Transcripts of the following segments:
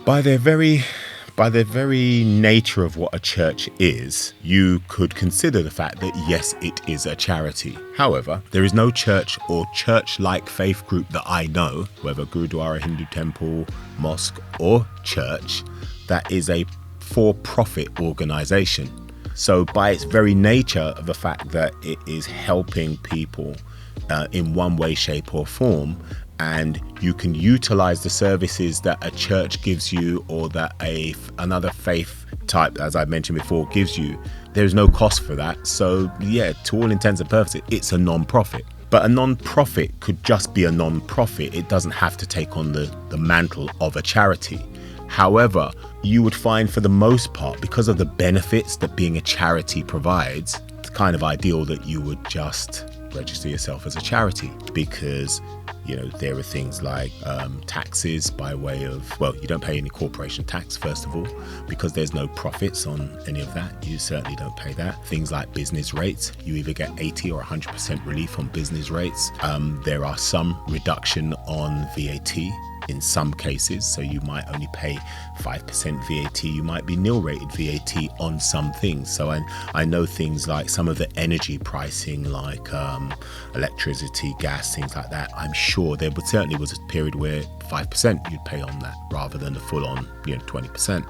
By their very nature of what a church is, you could consider the fact that yes, it is a charity. However, there is no church or church-like faith group that I know, whether Gurudwara, Hindu temple, mosque or church, that is a for-profit organization. So by its very nature of the fact that it is helping people in one way, shape or form, and you can utilize the services that a church gives you or that another faith type, as I mentioned before, gives you, there's no cost for that. So yeah, to all intents and purposes, it's a non-profit. But a non-profit could just be a non-profit. It doesn't have to take on the mantle of a charity. However, you would find for the most part, because of the benefits that being a charity provides, it's kind of ideal that you would just register yourself as a charity, because there are things like taxes by way of, well, you don't pay any corporation tax, first of all, because there's no profits on any of that. You certainly don't pay that. Things like business rates, you either get 80 or 100% relief on business rates. There are some reduction on VAT in some cases, so you might only pay 5% VAT, you might be nil rated VAT on some things. So I know things like some of the energy pricing, like electricity, gas, things like that. I'm sure there certainly was a period where 5% you'd pay on that rather than the full on 20%.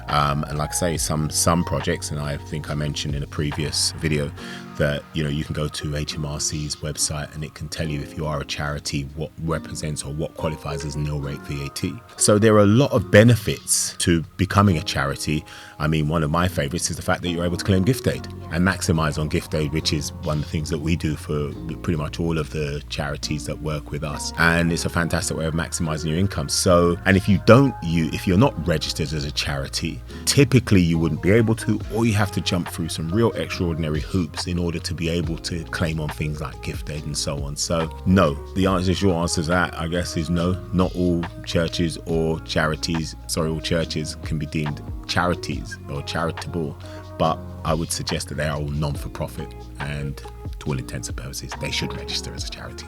And like I say, some projects, and I think I mentioned in a previous video that you can go to HMRC's website and it can tell you if you are a charity what represents or what qualifies as nil rate VAT. So there are a lot of benefits to becoming a charity. I mean, one of my favorites is the fact that you're able to claim gift aid and maximize on gift aid, which is one of the things that we do for pretty much all of the charities that work with us. And it's a fantastic way of maximizing your income. So, and if you're not registered as a charity, typically you wouldn't be able to, or you have to jump through some real extraordinary hoops in order to be able to claim on things like gift aid and so on. So no, the short answer to that, I guess, is no. Not all churches or charities, all churches can be deemed charities or charitable, but I would suggest that they are all non-for-profit, and to all intents and purposes, they should register as a charity.